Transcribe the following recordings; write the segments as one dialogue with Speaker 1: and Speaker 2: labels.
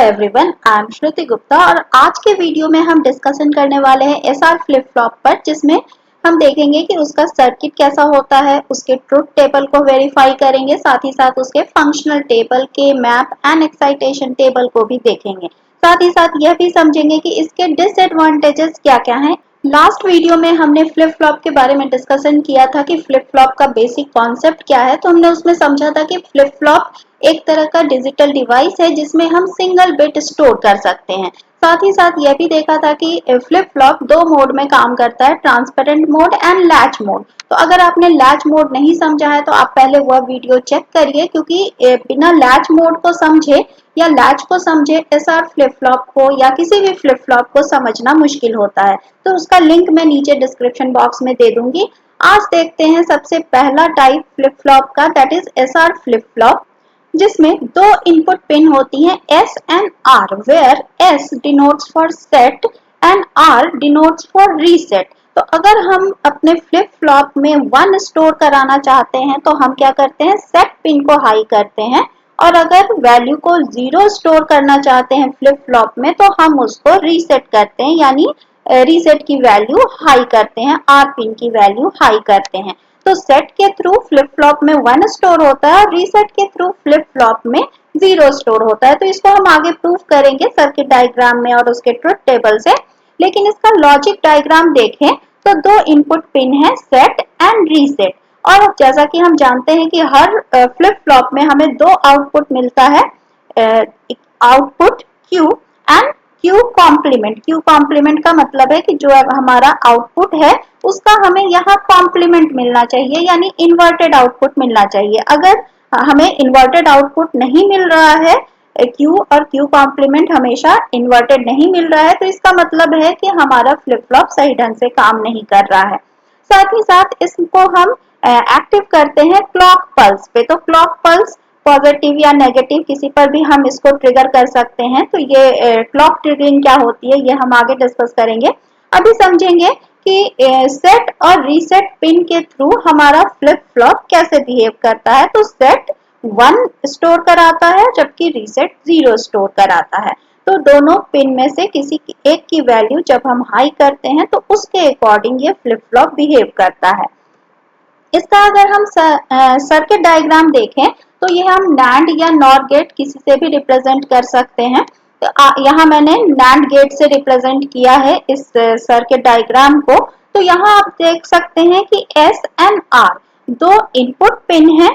Speaker 1: Everyone, I am श्रुति गुप्ता और आज के वीडियो में हम डिस्कशन करने वाले हैं एसआर फ्लिप फ्लॉप पर, जिसमें हम देखेंगे कि उसका सर्किट कैसा होता है, उसके ट्रुथ टेबल को वेरीफाई करेंगे, साथ ही साथ उसके फंक्शनल टेबल के मैप एंड एक्साइटेशन टेबल को भी देखेंगे। साथ ही साथ यह भी समझेंगे कि इसके डिसएडवांटेजेस क्या क्या हैं। लास्ट वीडियो में हमने फ्लिप फ्लॉप के बारे में डिस्कशन किया था कि फ्लिप फ्लॉप का बेसिक कॉन्सेप्ट क्या है। तो हमने उसमें समझा था कि फ्लिप फ्लॉप एक तरह का डिजिटल डिवाइस है जिसमें हम सिंगल बिट स्टोर कर सकते हैं। साथ ही साथ यह भी देखा था कि फ्लिप फ्लॉप दो मोड में काम करता है, transparent mode and latch mode. तो अगर आपने लैच मोड नहीं समझा है तो आप पहले वह वीडियो चेक करिए, क्योंकि बिना लैच मोड को समझे या लैच को समझे एसआर फ्लिप फ्लॉप को या किसी भी फ्लिप फ्लॉप को समझना मुश्किल होता है। तो उसका लिंक मैं नीचे डिस्क्रिप्शन बॉक्स में दे दूंगी। आज देखते हैं सबसे पहला टाइप फ्लिप फ्लॉप का, that is SR flip flop, जिसमें दो इनपुट पिन होती हैं S and R, where S denotes for set and R denotes for reset. तो अगर हम अपने फ्लिप फ्लॉप में 1 स्टोर कराना चाहते हैं तो हम क्या करते हैं, सेट पिन को हाई करते हैं, और अगर वैल्यू को 0 स्टोर करना चाहते हैं फ्लिप फ्लॉप में तो हम उसको रीसेट करते हैं, यानी रीसेट की वैल्यू हाई करते हैं, R पिन की वैल्यू हाई करते हैं। तो सेट के थ्रू फ्लिप फ्लॉप में 1 स्टोर होता है और रीसेट के थ्रू फ्लिप फ्लॉप में 0 स्टोर होता है। तो इसको हम आगे प्रूव करेंगे सर्किट डायग्राम में और उसके ट्रुथ टेबल से। लेकिन इसका लॉजिक डायग्राम देखें तो दो इनपुट पिन है, सेट एंड रीसेट, और जैसा कि हम जानते हैं कि हर फ्लिप फ्लॉप में हमें दो आउटपुट मिलता है, output Q and Q complement. Q complement का मतलब है कि जो हमारा आउटपुट है उसका हमें यहाँ कॉम्प्लीमेंट मिलना चाहिए, यानी इन्वर्टेड आउटपुट मिलना चाहिए। अगर हमें इन्वर्टेड आउटपुट नहीं मिल रहा है, Q और Q कॉम्प्लीमेंट हमेशा इन्वर्टेड नहीं मिल रहा है, तो इसका मतलब है कि हमारा फ्लिप फ्लॉप सही ढंग से काम नहीं कर रहा है। साथ ही साथ इसको हम एक्टिव करते हैं क्लॉक पल्स पे। तो क्लॉक पल्स पॉजिटिव या नेगेटिव किसी पर भी हम इसको ट्रिगर कर सकते हैं। तो ये क्लॉक ट्रिगरिंग क्या होती है ये हम आगे डिस्कस करेंगे। अभी समझेंगे कि सेट और रीसेट पिन के थ्रू हमारा फ्लिप फ्लॉप कैसे बिहेव करता है। तो सेट 1 स्टोर कराता है जबकि रीसेट 0 स्टोर कराता है। तो दोनों पिन में से किसी एक की वैल्यू जब हम हाई करते हैं तो उसके अकॉर्डिंग ये फ्लिप फ्लॉप बिहेव करता है। इसका अगर हम सर्किट डायग्राम देखें तो ये हम NAND या NOR गेट किसी से भी रिप्रेजेंट कर सकते हैं। तो यहाँ मैंने NAND गेट से रिप्रेजेंट किया है इस सर्किट डायग्राम को। तो यहाँ आप देख सकते हैं कि S एंड R दो इनपुट पिन हैं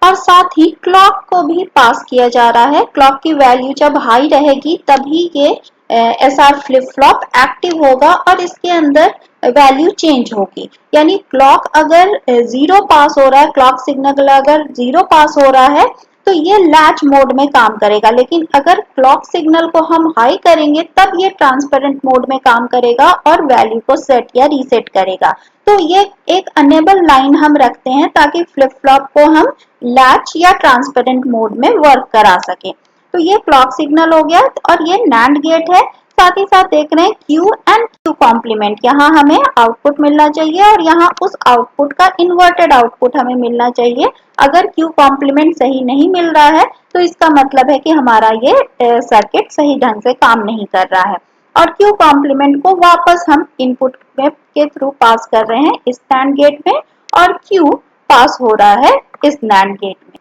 Speaker 1: और साथ ही क्लॉक को भी पास किया जा रहा है। क्लॉक की वैल्यू जब हाई रहेगी तभी ये एसआर फ्लिप फ्लॉप एक्टिव होगा और इसके अंदर वैल्यू चेंज होगी। यानी क्लॉक अगर 0 पास हो रहा है, क्लॉक सिग्नल अगर 0 पास हो रहा है तो ये लैच मोड में काम करेगा, लेकिन अगर क्लॉक सिग्नल को हम हाई करेंगे तब ये ट्रांसपेरेंट मोड में काम करेगा और वैल्यू को सेट या रीसेट करेगा। तो ये एक अनेबल लाइन हम रखते हैं ताकि फ्लिप फ्लॉप को हम लैच या ट्रांसपेरेंट मोड में वर्क करा सके। तो ये क्लॉक सिग्नल हो गया और ये NAND गेट है। साथ ही साथ देख रहे हैं Q एंड Q कॉम्प्लीमेंट, यहाँ हमें आउटपुट मिलना चाहिए और यहाँ उस आउटपुट का इन्वर्टेड आउटपुट हमें मिलना चाहिए। अगर Q कॉम्प्लीमेंट सही नहीं मिल रहा है तो इसका मतलब है कि हमारा ये सर्किट सही ढंग से काम नहीं कर रहा है, और Q कॉम्प्लीमेंट को वापस हम इनपुट के थ्रू पास कर रहे हैं इस NAND गेट में, और Q पास हो रहा है इस NAND गेट में।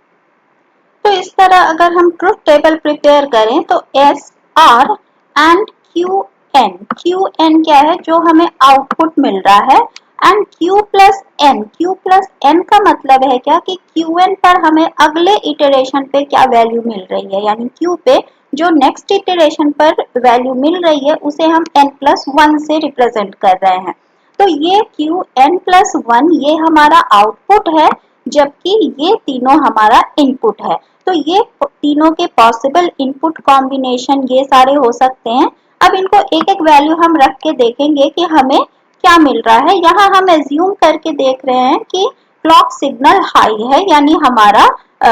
Speaker 1: तो इस तरह अगर हम ट्रुथ टेबल प्रिपेयर करें तो S R and Q N क्या है, जो हमें आउटपुट मिल रहा है, एंड Q प्लस N का मतलब है क्या कि Qn पर हमें अगले इटरेशन पे क्या वैल्यू मिल रही है, यानी Q पे जो नेक्स्ट इटरेशन पर वैल्यू मिल रही है उसे हम n+1 से रिप्रेजेंट कर रहे हैं। तो ये Qn+1 ये हमारा आउटपुट है, जबकि ये तीनों हमारा इनपुट है। तो ये तीनों के पॉसिबल इनपुट कॉम्बिनेशन ये सारे हो सकते हैं। अब इनको एक एक वैल्यू हम रख के देखेंगे कि हमें क्या मिल रहा है। यहाँ हम एज्यूम करके देख रहे हैं कि क्लॉक सिग्नल हाई है, यानी हमारा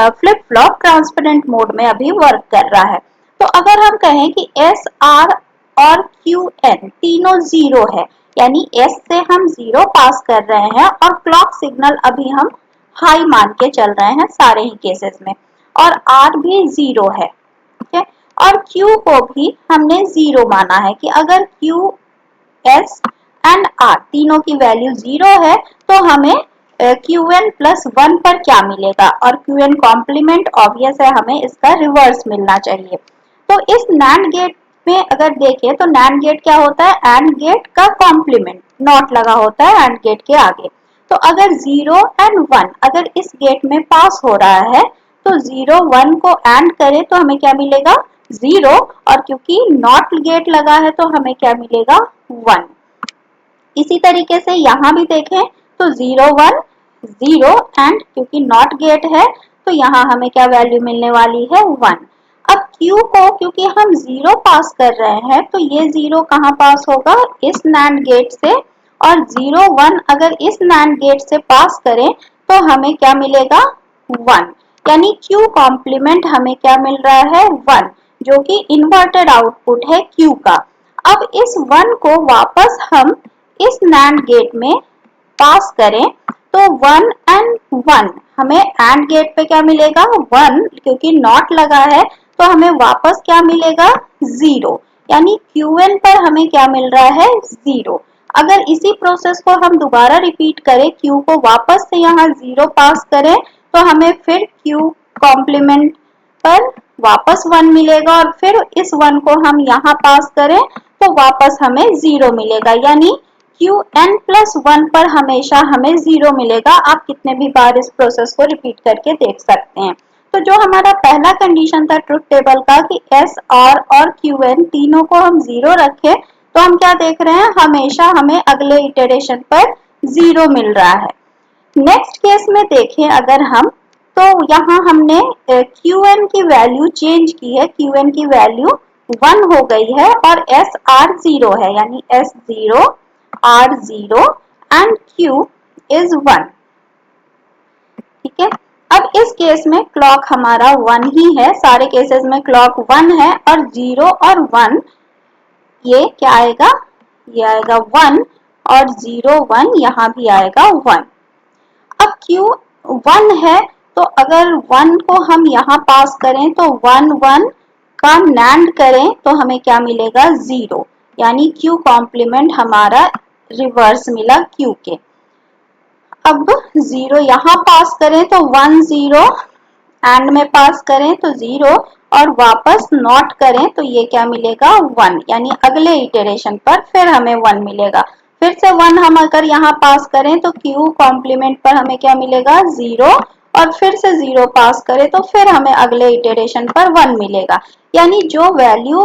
Speaker 1: फ्लिप फ्लॉप ट्रांसपेरेंट मोड में अभी वर्क कर रहा है। तो अगर हम कहें कि S R और Q N तीनों 0 है, यानी S से हम 0 पास कर रहे हैं और क्लॉक सिग्नल अभी हम हाई मान के चल रहे हैं सारे ही केसेस में, और R भी 0 है। ठीक है, और Q को भी हमने 0 माना है कि अगर Q, S एंड R तीनों की वैल्यू 0 है तो हमें Qn प्लस 1 पर क्या मिलेगा, और Qn कॉम्प्लीमेंट ऑब्वियस है, हमें इसका रिवर्स मिलना चाहिए। तो इस NAND गेट में अगर देखें तो NAND गेट क्या होता है, AND गेट का कॉम्प्लीमेंट, नॉट लगा होता है AND गेट के आगे। तो अगर 0 एंड 1 अगर इस गेट में पास हो रहा है तो 0 1 को AND करें तो हमें क्या मिलेगा, 0, और क्योंकि नॉट गेट लगा है तो हमें क्या मिलेगा, 1। इसी तरीके से यहाँ भी देखें तो 0 1 0 एंड क्योंकि नॉट गेट है तो यहाँ हमें क्या वैल्यू मिलने वाली है, 1। अब Q को क्योंकि हम 0 पास कर रहे हैं तो ये 0 कहाँ पास होगा, इस NAND गेट से, और 0 1 अगर इस NAND गेट से पास करें तो हमें क्या मिलेगा, 1। यानी Q कॉम्प्लीमेंट हमें क्या मिल रहा है, 1, जो कि इन्वर्टेड आउटपुट है Q का। अब इस 1 को वापस हम इस NAND गेट में पास करें तो 1 एंड 1 हमें AND गेट पे क्या मिलेगा, 1, क्योंकि नॉट लगा है तो हमें वापस क्या मिलेगा, 0। यानी Qn पर हमें क्या मिल रहा है, 0। अगर इसी प्रोसेस को हम दोबारा रिपीट करें, Q को वापस से यहाँ 0 पास करें तो हमें फिर Q कॉम्प्लीमेंट पर वापस 1 मिलेगा, और फिर इस 1 को हम यहाँ पास करें तो वापस हमें 0 मिलेगा। यानी Qn प्लस 1 पर हमेशा हमें 0 मिलेगा। आप कितने भी बार इस प्रोसेस को रिपीट करके देख सकते हैं। तो जो हमारा पहला कंडीशन था ट्रुथ टेबल का कि S, R और Qn तीनों को हम 0 रखें, तो हम क्या देख रहे हैं, हमेशा हमें अगले इटरेशन पर 0 मिल रहा है। नेक्स्ट केस में देखें अगर हम, तो यहाँ हमने Qn की वैल्यू चेंज की है, Qn की वैल्यू 1 हो गई है और SR 0 है, यानी S 0 R 0 and Q is 1। ठीक है, अब इस केस में क्लॉक हमारा 1 ही है, सारे केसेस में क्लॉक 1 है, और 0 और 1 ये क्या आएगा, ये आएगा 1, और 0 1 यहाँ भी आएगा 1। अब Q 1 है तो अगर 1 को हम यहाँ पास करें तो 1 1 का NAND करें तो हमें क्या मिलेगा, 0। यानी Q कॉम्प्लीमेंट हमारा रिवर्स मिला Q के। अब 0 यहाँ पास करें तो 1 0, एंड में पास करें तो 0, और वापस नॉट करें तो ये क्या मिलेगा, 1। यानी अगले इटरेशन पर फिर हमें 1 मिलेगा। फिर से 1 हम अगर यहाँ पास करें तो Q कॉम्प्लीमेंट पर हमें क्या मिलेगा, 0, और फिर से 0 पास करें तो फिर हमें अगले इटरेशन पर 1 मिलेगा। यानी जो वैल्यू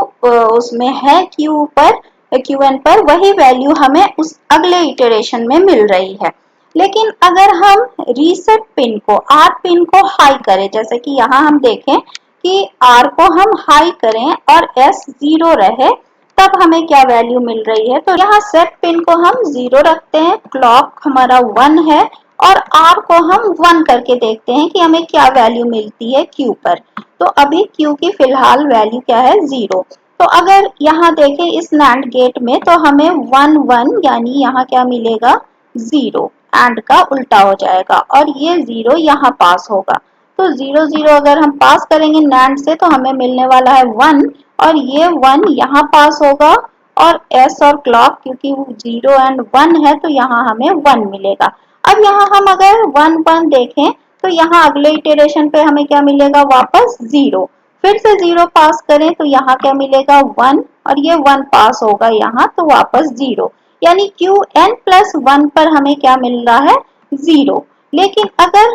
Speaker 1: उसमें है Qn पर वही वैल्यू हमें उस अगले इटरेशन में मिल रही है। लेकिन अगर हम रीसेट पिन को, R पिन को हाई करें, जैसे कि यहाँ हम देखें कि R को हम हाई करें और S 0 रहे, तब हमें क्या वैल्यू मिल रही है। तो यहाँ सेट पिन को हम 0 रखते हैं, क्लॉक हमारा 1 है, और R को हम 1 करके देखते हैं कि हमें क्या वैल्यू मिलती है Q पर। तो अभी Q की फिलहाल वैल्यू क्या है, 0। तो अगर यहाँ देखें इस NAND गेट में तो हमें 1 1 यानी यहाँ क्या मिलेगा, 0, एंड का उल्टा हो जाएगा, और ये 0 यहाँ पास होगा। तो 0 0 अगर हम पास करेंगे NAND से तो हमें मिलने वाला है 1, और ये 1 यहाँ पास होगा, और S और क्लॉक क्योंकि 0 एंड 1 है तो यहाँ हमें 1 मिलेगा। अब यहाँ हम अगर 1 1 देखें तो यहाँ अगले इटरेशन पे हमें क्या मिलेगा, वापस 0। फिर से 0 पास करें तो यहाँ क्या मिलेगा, 1, और ये 1 पास होगा यहाँ तो वापस 0। यानी Qn प्लस 1 पर हमें क्या मिल रहा है, 0। लेकिन अगर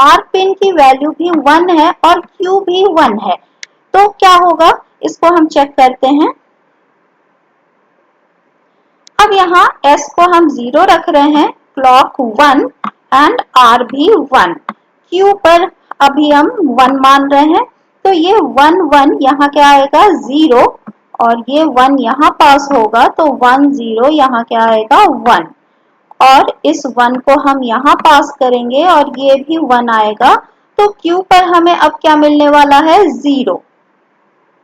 Speaker 1: R पिन की वैल्यू भी 1 है और Q भी 1 है तो क्या होगा, इसको हम चेक करते हैं। अब यहाँ S को हम 0 रख रहे हैं, क्लॉक 1 एंड R भी 1, Q पर अभी हम 1 मान रहे हैं, तो ये 1 1 यहाँ क्या आएगा, 0, और ये 1 यहाँ पास होगा तो 1 0 यहाँ क्या आएगा, 1, और इस 1 को हम यहाँ पास करेंगे और ये भी 1 आएगा। तो Q पर हमें अब क्या मिलने वाला है, 0,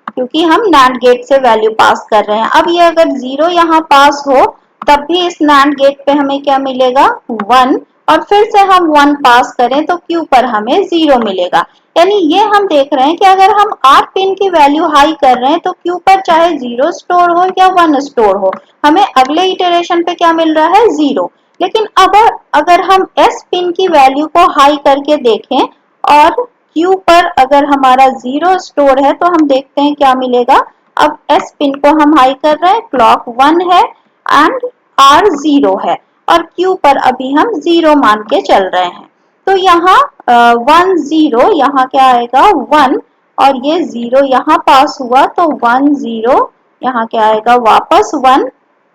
Speaker 1: क्योंकि हम NAND गेट से वैल्यू पास कर रहे हैं। अब ये अगर 0 यहाँ पास हो तब भी इस NAND गेट पे हमें क्या मिलेगा, 1, और फिर से हम 1 पास करें तो Q पर हमें 0 मिलेगा। यानी ये हम देख रहे हैं कि अगर हम R पिन की वैल्यू हाई कर रहे हैं तो Q पर चाहे 0 स्टोर हो या 1 स्टोर हो, हमें अगले इटरेशन पे क्या मिल रहा है, 0। लेकिन अब अगर हम S पिन की वैल्यू को हाई करके देखें और Q पर अगर हमारा 0 स्टोर है तो हम देखते हैं क्या मिलेगा। अब S पिन को हम हाई कर रहे हैं, क्लॉक 1 है एंड R 0 है और Q पर अभी हम 0 मान के चल रहे हैं। तो यहाँ 1 0, यहाँ क्या आएगा 1 और ये 0 यहाँ पास हुआ तो 1 0, यहाँ क्या आएगा वापस 1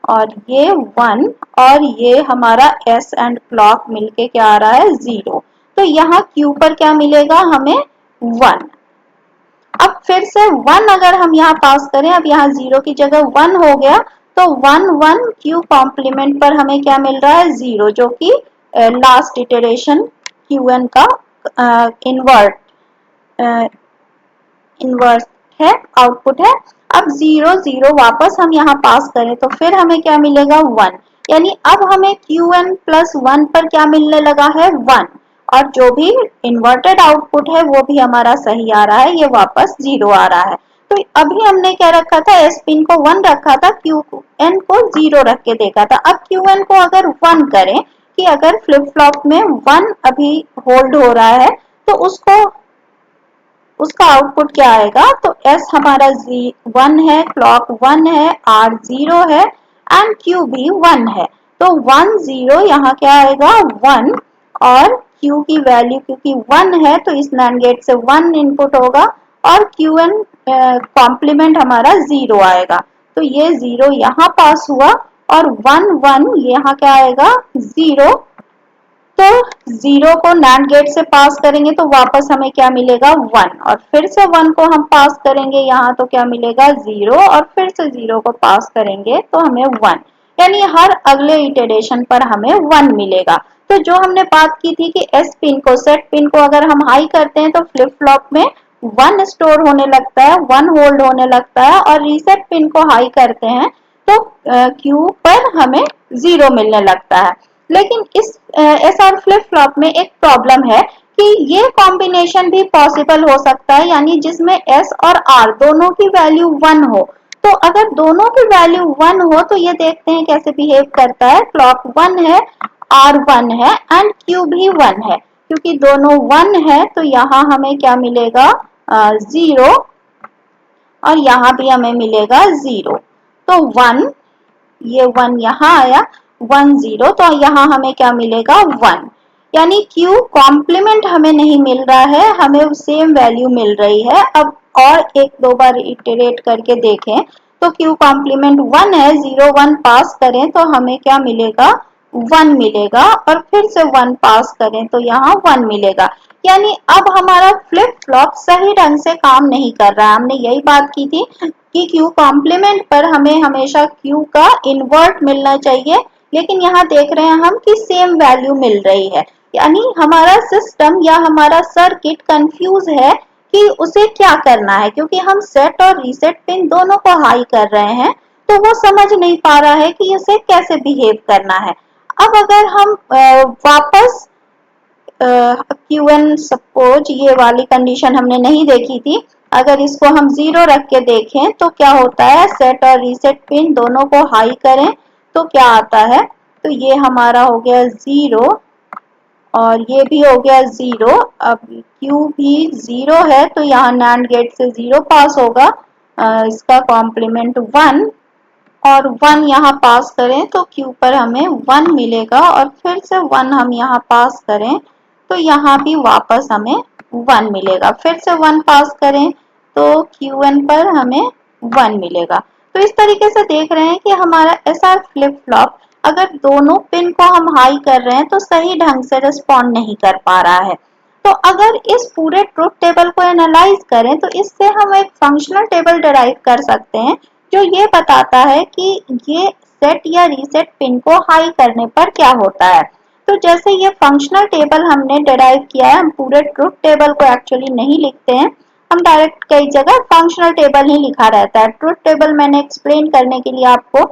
Speaker 1: और ये 1 और ये हमारा S एंड क्लॉक मिलके क्या आ रहा है 0। तो यहाँ Q पर क्या मिलेगा हमें 1। अब फिर से 1 अगर हम यहाँ पास करें, अब यहाँ 0 की जगह 1 हो गया तो 1 1 Q कॉम्प्लीमेंट पर हमें क्या मिल रहा है 0, जो कि लास्ट इटरेशन Qn का इन्वर्ट इन्वर्स है, आउटपुट है। अब 0 0 वापस हम यहाँ पास करें तो फिर हमें क्या मिलेगा 1। यानी अब हमें Qn प्लस 1 पर क्या मिलने लगा है 1 और जो भी इन्वर्टेड आउटपुट है वो भी हमारा सही आ रहा है, ये वापस 0 आ रहा है। तो अभी हमने क्या रखा था, S पिन को 1 रखा था, Qn को 0 रख के देखा था। अब Qn को अगर 1 करें कि अगर फ्लिप फ्लॉप में 1 अभी होल्ड हो रहा है तो उसका आउटपुट क्या आएगा, तो S हमारा 1 है, क्लॉक 1 है, R 0 है एंड Q भी 1 है। तो 1 0 यहाँ क्या आएगा 1 और Q की वैल्यू क्योंकि 1 है तो इस NAND गेट से 1 इनपुट होगा और Qn कॉम्प्लीमेंट हमारा 0 आएगा। तो ये 0 यहाँ पास हुआ और 1 1 यहाँ क्या आएगा 0। तो 0 को NAND गेट से पास करेंगे तो वापस हमें क्या मिलेगा 1 और फिर से 1 को हम पास करेंगे यहाँ तो क्या मिलेगा 0 और फिर से 0 को पास करेंगे तो हमें 1। यानी हर अगले इटरेशन पर हमें 1 मिलेगा। तो जो हमने बात की थी कि S पिन को, सेट पिन को अगर हम हाई करते हैं तो फ्लिप फ्लॉप में 1 स्टोर होने लगता है, 1 होल्ड होने लगता है और रीसेट पिन को हाई करते हैं तो Q पर हमें 0 मिलने लगता है। लेकिन इस SR फ्लिप फ्लॉप में एक प्रॉब्लम है कि ये कॉम्बिनेशन भी पॉसिबल हो सकता है, यानी जिसमें S और R दोनों की वैल्यू 1 हो। तो अगर दोनों की वैल्यू 1 हो तो ये देखते हैं कैसे बिहेव करता है। क्लॉक 1 है, R 1 है एंड Q भी 1 है। क्योंकि दोनों 1 है तो यहाँ हमें क्या मिलेगा 0 और यहाँ भी हमें मिलेगा 0। तो 1, ये 1 यहाँ आया 1 0, तो यहाँ हमें क्या मिलेगा 1। यानी Q कॉम्प्लीमेंट हमें नहीं मिल रहा है, हमें सेम वैल्यू मिल रही है। अब और एक दो बार इटरेट करके देखें तो Q कॉम्प्लीमेंट 1 है, 0 1 पास करें तो हमें क्या मिलेगा 1 मिलेगा और फिर से 1 पास करें तो यहाँ 1 मिलेगा। यानी अब हमारा फ्लिप फ्लॉप सही ढंग से काम नहीं कर रहा। हमने यही बात की थी कि Q कॉम्प्लीमेंट पर हमें हमेशा Q का इन्वर्ट मिलना चाहिए, लेकिन यहाँ देख रहे हैं हम कि सेम वैल्यू मिल रही है। यानी हमारा सिस्टम या हमारा सर्किट कंफ्यूज है कि उसे क्या करना है, क्योंकि हम सेट और रीसेट पिन दोनों को हाई कर रहे हैं तो वो समझ नहीं पा रहा है कि उसे कैसे बिहेव करना है। अब अगर हम वापस Qn सपोज ये वाली कंडीशन हमने नहीं देखी थी, अगर इसको हम 0 रख के देखें तो क्या होता है, सेट और रीसेट पिन दोनों को हाई करें तो क्या आता है, तो ये हमारा हो गया 0 और ये भी हो गया 0। अब Q भी 0 है तो यहाँ NAND गेट से 0 पास होगा, इसका कॉम्प्लीमेंट 1 और 1 यहाँ पास करें तो Q पर हमें 1 मिलेगा और फिर से 1 हम यहाँ पास करें तो यहाँ भी वापस हमें 1 मिलेगा। फिर से 1 पास करें तो Qn पर हमें 1 मिलेगा। तो इस तरीके से देख रहे हैं कि हमारा SR फ्लिप फ्लॉप अगर दोनों पिन को हम हाई कर रहे हैं तो सही ढंग से रिस्पॉन्ड नहीं कर पा रहा है। तो अगर इस पूरे ट्रुथ टेबल को एनालाइज करें तो इससे हम एक फंक्शनल टेबल डिराइव कर सकते हैं जो ये बताता है कि ये सेट या रीसेट पिन को हाई करने पर क्या होता है। तो जैसे ये फंक्शनल टेबल हमने डिराइव किया है, हम पूरे ट्रुथ टेबल को एक्चुअली नहीं लिखते हैं, हम डायरेक्ट कई जगह फंक्शनल टेबल ही लिखा रहता है। ट्रुथ टेबल मैंने एक्सप्लेन करने के लिए आपको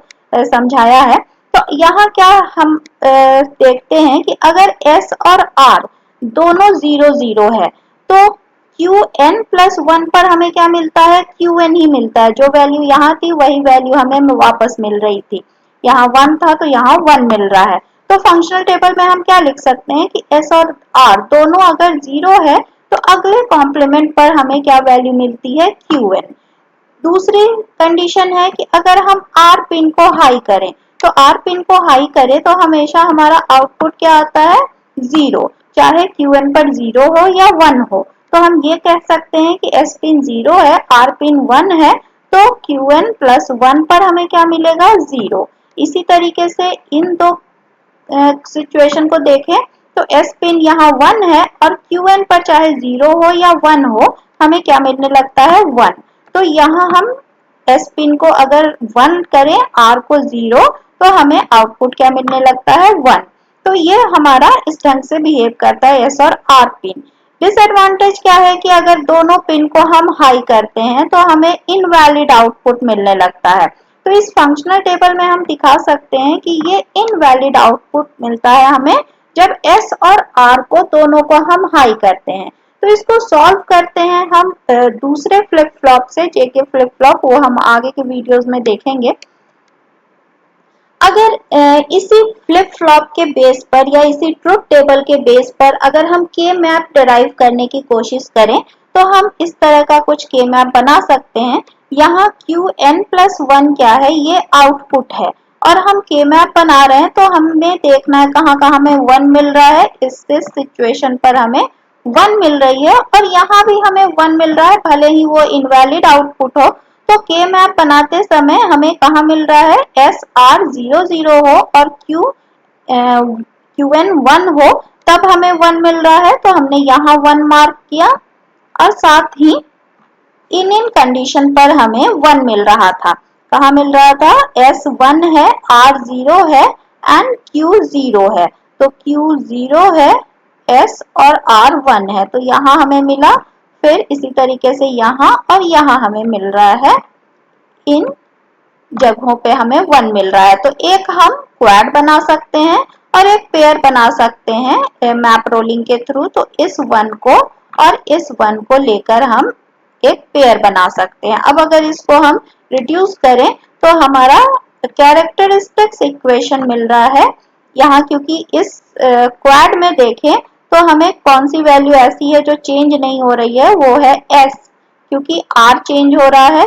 Speaker 1: समझाया है। तो यहाँ क्या हम देखते हैं कि अगर S और R दोनों 0 0 है तो Qn प्लस 1 पर हमें क्या मिलता है, Qn ही मिलता है। जो वैल्यू यहाँ थी वही वैल्यू हमें वापस मिल रही थी। यहाँ 1 था तो यहाँ 1 मिल रहा है। तो फंक्शनल टेबल में हम क्या लिख सकते हैं कि S और R दोनों अगर 0 है तो अगले कॉम्प्लीमेंट पर हमें क्या वैल्यू मिलती है, Qn। दूसरी कंडीशन है कि अगर हम R पिन को हाई करें, तो R पिन को हाई करें तो हमेशा हमारा आउटपुट क्या आता है, 0, चाहे Qn पर 0 हो या 1 हो। तो हम ये कह सकते हैं कि S पिन 0 है, R पिन 1 है, तो Qn प्लस 1 पर हमें क्या मिलेगा, 0। इसी तरीके से इन दो सिचुएशन को देखें तो S पिन यहाँ 1 है और Qn पर चाहे 0 हो या 1 हो हमें क्या मिलने लगता है, 1। तो यहाँ हम S पिन को अगर 1 करें, R को 0, तो हमें आउटपुट क्या मिलने लगता है, 1। तो ये हमारा इस ढंग से बिहेव करता है S और R पिन। डिसएडवांटेज क्या है कि अगर दोनों पिन को हम हाई करते हैं तो हमें इनवैलिड आउटपुट मिलने लगता है। तो इस फंक्शनल टेबल में हम दिखा सकते हैं कि ये इनवैलिड आउटपुट मिलता है हमें जब S और R को दोनों को हम हाई करते हैं। तो इसको सॉल्व करते हैं हम दूसरे फ्लिप फ्लॉप से, जेके फ्लिप फ्लॉप, वो हम आगे के वीडियोस में देखेंगे। अगर इसी फ्लिप फ्लॉप के बेस पर या इसी ट्रुथ टेबल के बेस पर अगर हम के मैप डिराइव करने की कोशिश करें तो हम इस तरह का कुछ के मैप बना सकते हैं। यहाँ Qn प्लस 1 क्या है, ये आउटपुट है और हम के मैप बना रहे हैं तो हमें देखना है कहाँ कहाँ हमें 1 मिल रहा है। इस सिचुएशन पर हमें 1 मिल रही है और यहाँ भी हमें 1 मिल रहा है, भले ही वो इनवैलिड आउटपुट हो। तो के मैप बनाते समय हमें कहाँ मिल रहा है, एस आर 0 0 हो और क्यूएन 1 हो, तब हमें 1 मिल रहा है। तो हमने यहाँ 1 मार्क किया और साथ ही इन कंडीशन पर हमें 1 मिल रहा था। कहाँ मिल रहा था, एस 1 है, आर 0 है एंड क्यू 0 है। तो क्यू 0 है, एस और आर 1 है, तो यहाँ हमें मिला। फिर इसी तरीके से यहाँ और यहाँ हमें मिल रहा है, इन जगहों पे हमें 1 मिल रहा है। तो एक हम क्वाड बना सकते हैं और एक पेयर बना सकते हैं मैप रोलिंग के थ्रू। तो इस 1 को और इस 1 को लेकर हम एक पेयर बना सकते हैं। अब अगर इसको हम रिड्यूस करें तो हमारा कैरेक्टरिस्टिक्स इक्वेशन मिल रहा है यहाँ, क्योंकि इस क्वाड में देखें तो हमें कौन सी वैल्यू ऐसी है जो चेंज नहीं हो रही है, वो है s, क्योंकि r चेंज हो रहा है,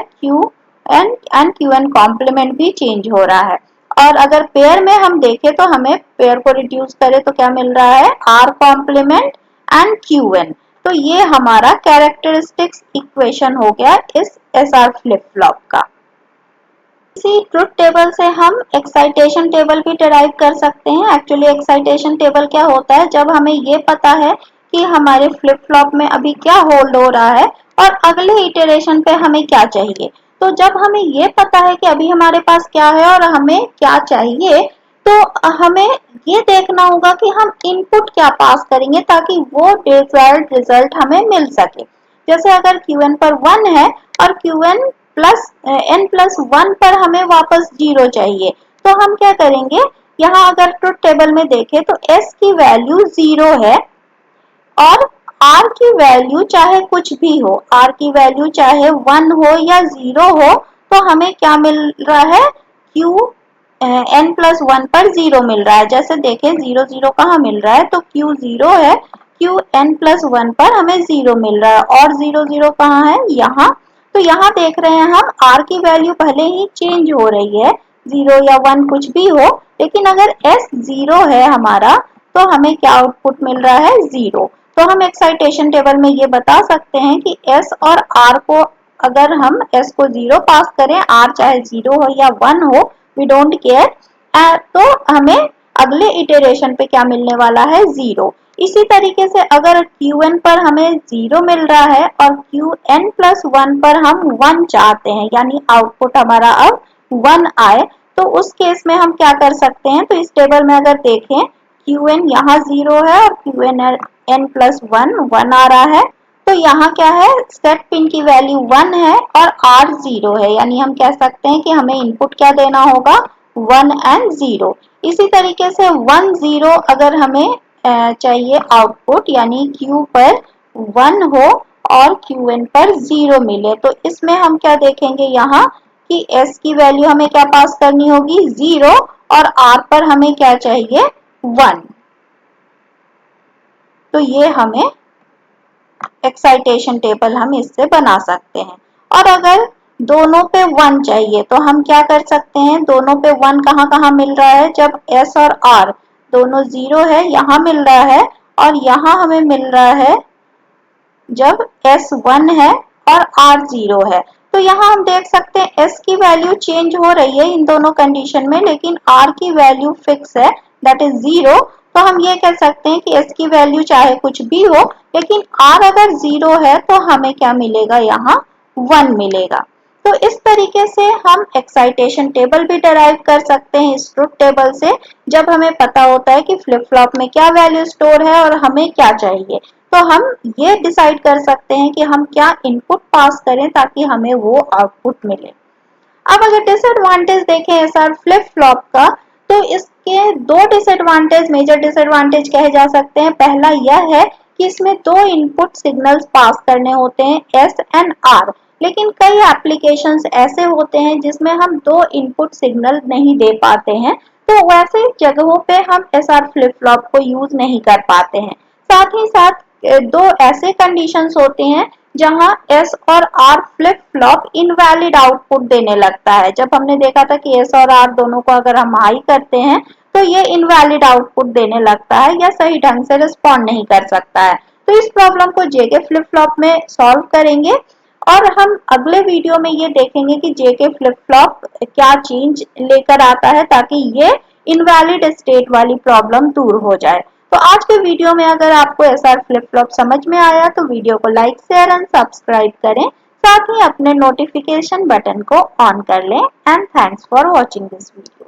Speaker 1: एंड Qn कॉम्प्लीमेंट भी चेंज हो रहा है। और अगर पेयर में हम देखें तो हमें पेयर को रिड्यूस करें तो क्या मिल रहा है, r कॉम्प्लीमेंट एंड Qn। तो ये हमारा कैरेक्टरिस्टिक्स इक्वेशन हो गया इस SR फ्लिप फ्लॉप का। इसी ट्रुथ टेबल से हम एक्साइटेशन टेबल भी डिराइव कर सकते हैं। एक्चुअली एक्साइटेशन टेबल क्या होता है, जब हमें ये पता है कि हमारे फ्लिप फ्लॉप में अभी क्या होल्ड हो रहा है और अगले इटरेशन पे हमें क्या चाहिए। तो जब हमें ये पता है कि अभी हमारे पास क्या है और हमें क्या चाहिए, तो हमें ये देखना होगा कि हम इनपुट क्या पास करेंगे ताकि वो डिजायर्ड रिजल्ट हमें मिल सके। जैसे अगर Qn पर 1 है और Qn प्लस n प्लस 1 पर हमें वापस 0 चाहिए, तो हम क्या करेंगे, यहाँ अगर ट्रुथ टेबल में देखें तो s की वैल्यू 0 है और r की वैल्यू चाहे कुछ भी हो, r की वैल्यू चाहे 1 हो या 0 हो, तो हमें क्या मिल रहा है, q n प्लस 1 पर 0 मिल रहा है। जैसे देखें 0 0 कहाँ मिल रहा है, तो q 0 है, q n प्लस 1 पर हमें 0 मिल रहा है और 0 0 कहाँ है, यहाँ। तो यहाँ देख रहे हैं हम r की वैल्यू भले ही चेंज हो रही है, 0 या 1 कुछ भी हो, लेकिन अगर s 0 है हमारा तो हमें क्या आउटपुट मिल रहा है, 0। तो हम एक्साइटेशन टेबल में ये बता सकते हैं कि s और r को, अगर हम s को 0 पास करें, r चाहे 0 हो या 1 हो, वी डोंट केयर, तो हमें अगले इटरेशन पे क्या मिलने वाला है, 0। इसी तरीके से अगर Qn पर हमें 0 मिल रहा है और Qn प्लस 1 पर हम 1 चाहते हैं, यानी आउटपुट हमारा अब 1 आए, तो उस केस में हम क्या कर सकते हैं, तो इस टेबल में अगर देखें Qn यहाँ 0 है और Qn प्लस 1 आ रहा है, तो यहाँ क्या है, सेट पिन की वैल्यू 1 है और R 0 है, यानी हम कह सकते हैं कि हमें इनपुट क्या देना होगा, 1 एंड 0। इसी तरीके से 1 0 अगर हमें चाहिए आउटपुट यानी Q पर 1 हो और Qn पर 0 मिले, तो इसमें हम क्या देखेंगे यहाँ कि S की वैल्यू हमें क्या पास करनी होगी 0 और R पर हमें क्या चाहिए 1। तो ये हमें एक्साइटेशन टेबल हम इससे बना सकते हैं। और अगर दोनों पे 1 चाहिए तो हम क्या कर सकते हैं, दोनों पे 1 कहाँ कहाँ मिल रहा है, जब S और R दोनों 0 है यहाँ मिल रहा है और यहाँ हमें मिल रहा है जब S 1 है और R 0 है। तो यहाँ हम देख सकते हैं S की वैल्यू चेंज हो रही है इन दोनों कंडीशन में, लेकिन R की वैल्यू फिक्स है दैट इज 0। तो हम ये कह सकते हैं कि S की वैल्यू चाहे कुछ भी हो, लेकिन R अगर 0 है तो हमें क्या मिलेगा, यहाँ 1 मिलेगा। तो इस तरीके से हम एक्साइटेशन टेबल भी डिराइव कर सकते हैं इस ट्रुथ टेबल से, जब हमें पता होता है कि फ्लिप फ्लॉप में क्या वैल्यू स्टोर है और हमें क्या चाहिए। तो हम ये डिसाइड कर सकते हैं कि हम क्या इनपुट पास करें ताकि हमें वो आउटपुट मिले। अब अगर डिसएडवांटेज देखें एसआर फ्लिप फ्लॉप का, तो इसके दो डिसएडवांटेज, मेजर डिसएडवांटेज कहे जा सकते हैं। पहला यह है कि इसमें दो इनपुट सिग्नल्स पास करने होते हैं एस एंड आर, लेकिन कई एप्लीकेशंस ऐसे होते हैं जिसमें हम दो इनपुट सिग्नल नहीं दे पाते हैं, तो वैसे जगहों पे हम एसआर फ्लिप फ्लॉप को यूज नहीं कर पाते हैं। साथ ही साथ दो ऐसे कंडीशंस होते हैं जहां S और R flip flop invalid output देने लगता है। जब हमने देखा था कि S और R दोनों को अगर हम हाई करते हैं तो ये इनवैलिड आउटपुट देने लगता है या सही ढंग से रिस्पॉन्ड नहीं कर सकता है। तो इस प्रॉब्लम को जेके फ्लिप फ्लॉप में सॉल्व करेंगे और हम अगले वीडियो में ये देखेंगे कि जेके फ्लिप फ्लॉप क्या चेंज लेकर आता है ताकि ये इनवैलिड स्टेट वाली प्रॉब्लम दूर हो जाए। तो आज के वीडियो में अगर आपको एसआर फ्लिप फ्लॉप समझ में आया तो वीडियो को लाइक शेयर एंड सब्सक्राइब करें, साथ ही अपने नोटिफिकेशन बटन को ऑन कर लें। And thanks for watching this video.